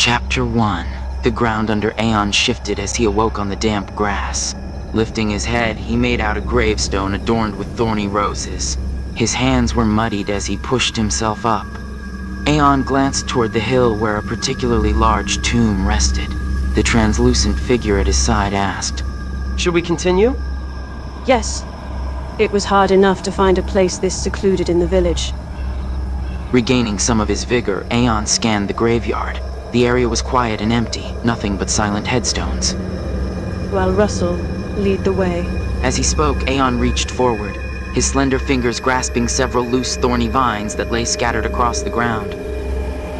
Chapter 1. The ground under Aeon shifted as he awoke on the damp grass. Lifting his head, he made out a gravestone adorned with thorny roses. His hands were muddied as he pushed himself up. Aeon glanced toward the hill where a particularly large tomb rested. The translucent figure at his side asked, "Should we continue?" Yes. It was hard enough to find a place this secluded in the village. Regaining some of his vigor, Aeon scanned the graveyard. The area was quiet and empty, nothing but silent headstones. While Russell, lead the way. As he spoke, Aeon reached forward, his slender fingers grasping several loose thorny vines that lay scattered across the ground.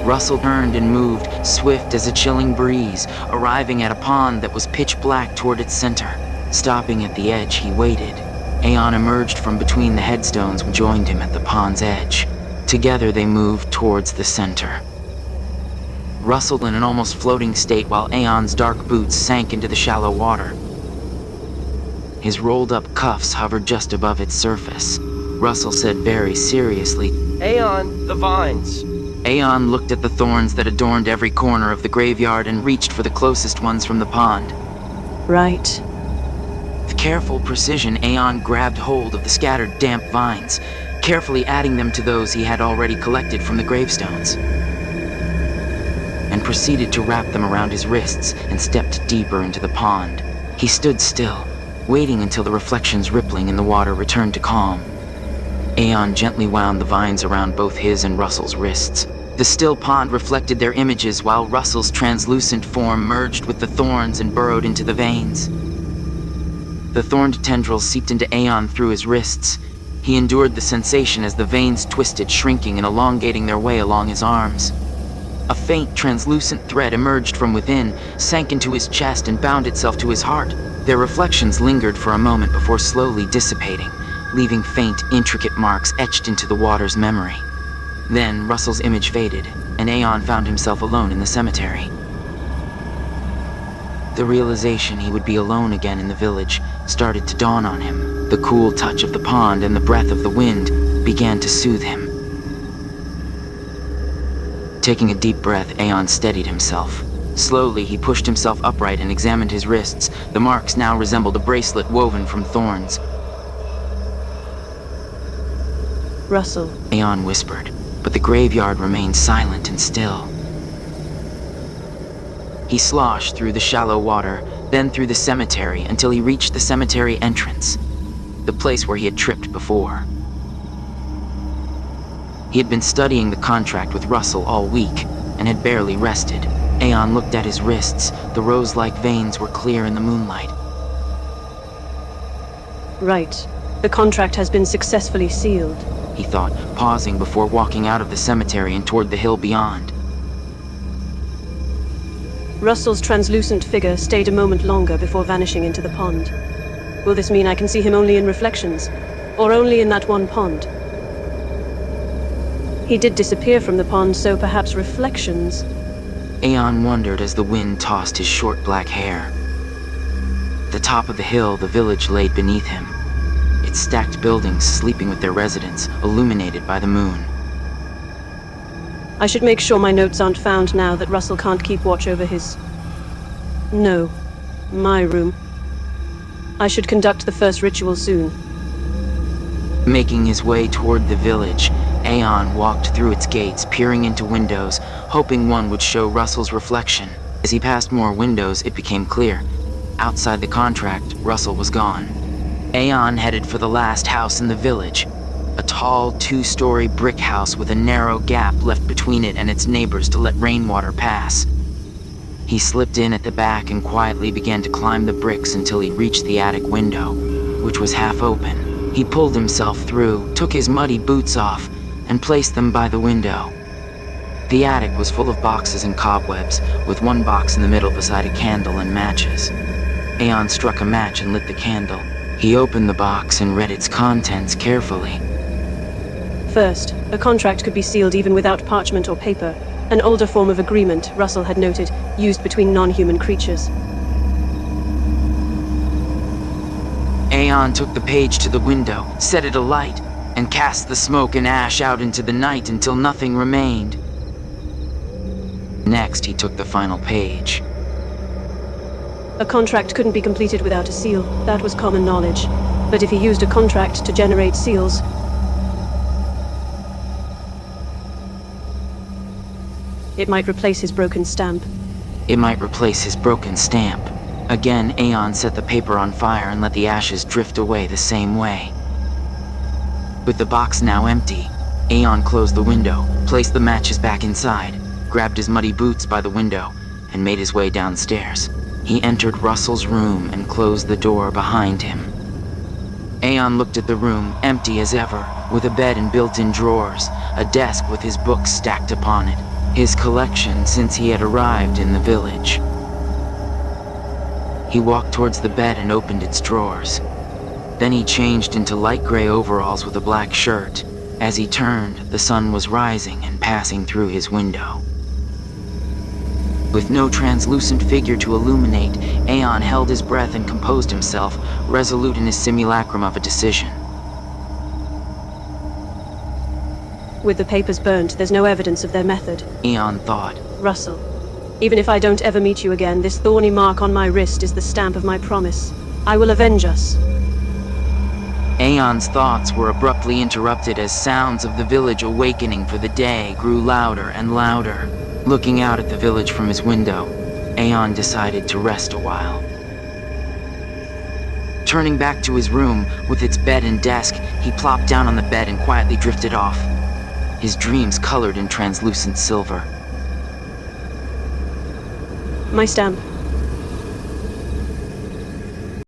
Russell turned and moved, swift as a chilling breeze, arriving at a pond that was pitch black toward its center. Stopping at the edge, he waited. Aeon emerged from between the headstones and joined him at the pond's edge. Together they moved towards the center. Russell in an almost floating state while Aeon's dark boots sank into the shallow water. His rolled-up cuffs hovered just above its surface. Russell said very seriously, "Aeon, the vines." Aeon looked at the thorns that adorned every corner of the graveyard and reached for the closest ones from the pond. Right. With careful precision, Aeon grabbed hold of the scattered damp vines, carefully adding them to those he had already collected from the gravestones, and proceeded to wrap them around his wrists and stepped deeper into the pond. He stood still, waiting until the reflections rippling in the water returned to calm. Aeon gently wound the vines around both his and Russell's wrists. The still pond reflected their images while Russell's translucent form merged with the thorns and burrowed into the veins. The thorned tendrils seeped into Aeon through his wrists. He endured the sensation as the veins twisted, shrinking and elongating their way along his arms. A faint, translucent thread emerged from within, sank into his chest and bound itself to his heart. Their reflections lingered for a moment before slowly dissipating, leaving faint, intricate marks etched into the water's memory. Then Russell's image faded, and Aeon found himself alone in the cemetery. The realization he would be alone again in the village started to dawn on him. The cool touch of the pond and the breath of the wind began to soothe him. Taking a deep breath, Aeon steadied himself. Slowly, he pushed himself upright and examined his wrists. The marks now resembled a bracelet woven from thorns. Russell, Aeon whispered, but the graveyard remained silent and still. He sloshed through the shallow water, then through the cemetery until he reached the cemetery entrance, the place where he had tripped before. He had been studying the contract with Russell all week and had barely rested. Aeon looked at his wrists. The rose-like veins were clear in the moonlight. right. The contract has been successfully sealed, He thought, pausing before walking out of the cemetery and toward the hill beyond. Russell's translucent figure stayed a moment longer before vanishing into the pond. Will this mean I can see him only in reflections? Or only in that one pond? He did disappear from the pond, so perhaps reflections... Aeon wondered as the wind tossed his short black hair. At the top of the hill, the village laid beneath him, its stacked buildings sleeping with their residents, illuminated by the moon. I should make sure my notes aren't found now that Russell can't keep watch over his... No, my room. I should conduct the first ritual soon. Making his way toward the village, Aeon walked through its gates, peering into windows, hoping one would show Russell's reflection. As he passed more windows, it became clear. Outside the contract, Russell was gone. Aeon headed for the last house in the village, a tall, two-story brick house with a narrow gap left between it and its neighbors to let rainwater pass. He slipped in at the back and quietly began to climb the bricks until he reached the attic window, which was half open. He pulled himself through, took his muddy boots off, and placed them by the window. The attic was full of boxes and cobwebs, with one box in the middle beside a candle and matches. Aeon struck a match and lit the candle. He opened the box and read its contents carefully. First, a contract could be sealed even without parchment or paper, an older form of agreement, Russell had noted, used between non-human creatures. Aeon took the page to the window, set it alight, and cast the smoke and ash out into the night until nothing remained. Next, he took the final page. A contract couldn't be completed without a seal. That was common knowledge. But if he used a contract to generate seals, it might replace his broken stamp. It might replace his broken stamp. Again, Aeon set the paper on fire and let the ashes drift away the same way. With the box now empty, Aeon closed the window, placed the matches back inside, grabbed his muddy boots by the window, and made his way downstairs. He entered Russell's room and closed the door behind him. Aeon looked at the room, empty as ever, with a bed and built-in drawers, a desk with his books stacked upon it, his collection since he had arrived in the village. He walked towards the bed and opened its drawers. Then he changed into light gray overalls with a black shirt. As he turned, the sun was rising and passing through his window. With no translucent figure to illuminate, Aeon held his breath and composed himself, resolute in his simulacrum of a decision. With the papers burnt, there's no evidence of their method. Aeon thought. Russell, even if I don't ever meet you again, this thorny mark on my wrist is the stamp of my promise. I will avenge us. Aeon's thoughts were abruptly interrupted as sounds of the village awakening for the day grew louder and louder. Looking out at the village from his window, Aeon decided to rest a while. Turning back to his room, with its bed and desk, he plopped down on the bed and quietly drifted off, his dreams colored in translucent silver. My stamp.